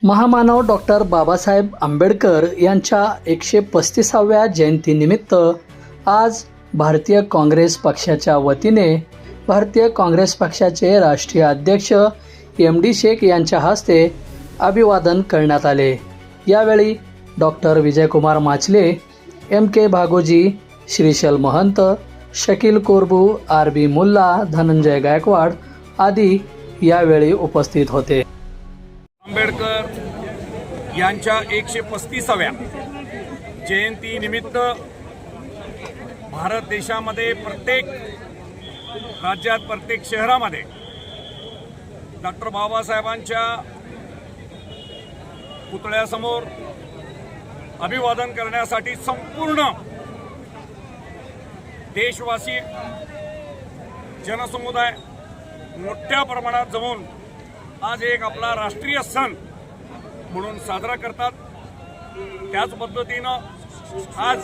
महामानव डॉक्टर बाबासाहेब आंबेडकर यांच्या 135व्या जयंतीनिमित्त आज भारतीय काँग्रेस पक्षाच्या वतीने भारतीय काँग्रेस पक्षाचे राष्ट्रीय अध्यक्ष एम.डी. शेख यांच्या हस्ते अभिवादन करण्यात आले। यावेळी डॉक्टर विजयकुमार माचले, एम.के. भागोजी, श्रीशल महंत, शकील कोरबू, आर.बी. मुल्ला, धनंजय गायकवाड आदी यावेळी उपस्थित होते। आंबेडकर यांच्या 135व्या जयंतीनिमित्त भारत देशामध्ये प्रत्येक राज्यात प्रत्येक शहरामध्ये डॉक्टर बाबासाहेबांच्या पुतळ्यासमोर अभिवादन करण्यासाठी संपूर्ण देशवासी जनसमुदाय मोठ्या प्रमाणात जमून आज एक आपला राष्ट्रीय सण म्हणून साजरा करतात। त्याच पद्धतीनं आज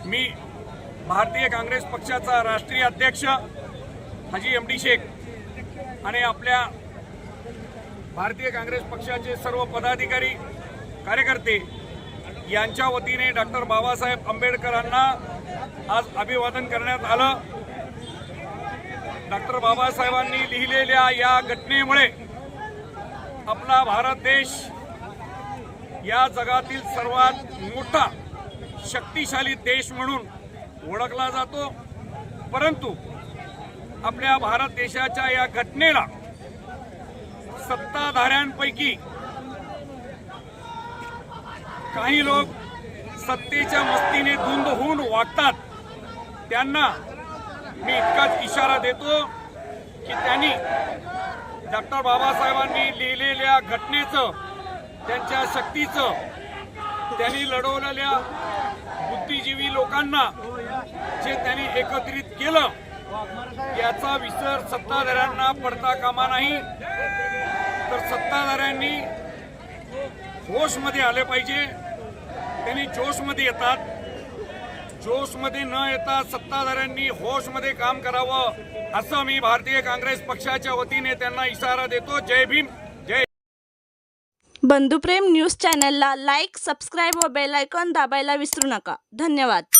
मी भारतीय काँग्रेस पक्षाचा राष्ट्रीय अध्यक्ष हाजी एम.डी. शेख आणि आपल्या भारतीय काँग्रेस पक्षाचे सर्व पदाधिकारी कार्यकर्ते यांच्या वतीने डॉक्टर बाबासाहेब आंबेडकरांना आज अभिवादन करण्यात आलं। डॉक्टर बाबासाहेबांनी लिहिलेल्या या घटनेमुळे आपला भारत देश या जगातील सर्वात मोठा शक्तिशाली देश म्हणून ओळखला जातो। परंतु आपल्या भारत देशाच्या या घटनेला सत्ताधाऱ्यांपैकी काही लोक सत्तेच्या मस्तीने धुंद होऊन वागतात। त्यांना मी इतकाच इशारा देतो की त्यांनी डॉक्टर बाबासाहेबांनी लिहिलेल्या घटनेचं, त्यांच्या शक्तीचं, त्यांनी लढवलेल्या बुद्धिजीवी लोकांना जे त्यांनी एकत्रित केलं याचा विसर सत्ताधाऱ्यांना पडता कामा नाही। तर सत्ताधाऱ्यांनी होशमध्ये आले पाहिजे। त्यांनी जोशमध्ये येतात, जोशमध्ये न येता सत्ताधाऱ्यांनी होशमध्ये काम करावं असं मी भारतीय काँग्रेस पक्षाच्या वतीने त्यांना इशारा देतो। जय भीम, जय। बंधुप्रेम न्यूज चॅनलला लाईक, सबस्क्राईब व बेल आयकॉन दाबायला विसरू नका। धन्यवाद।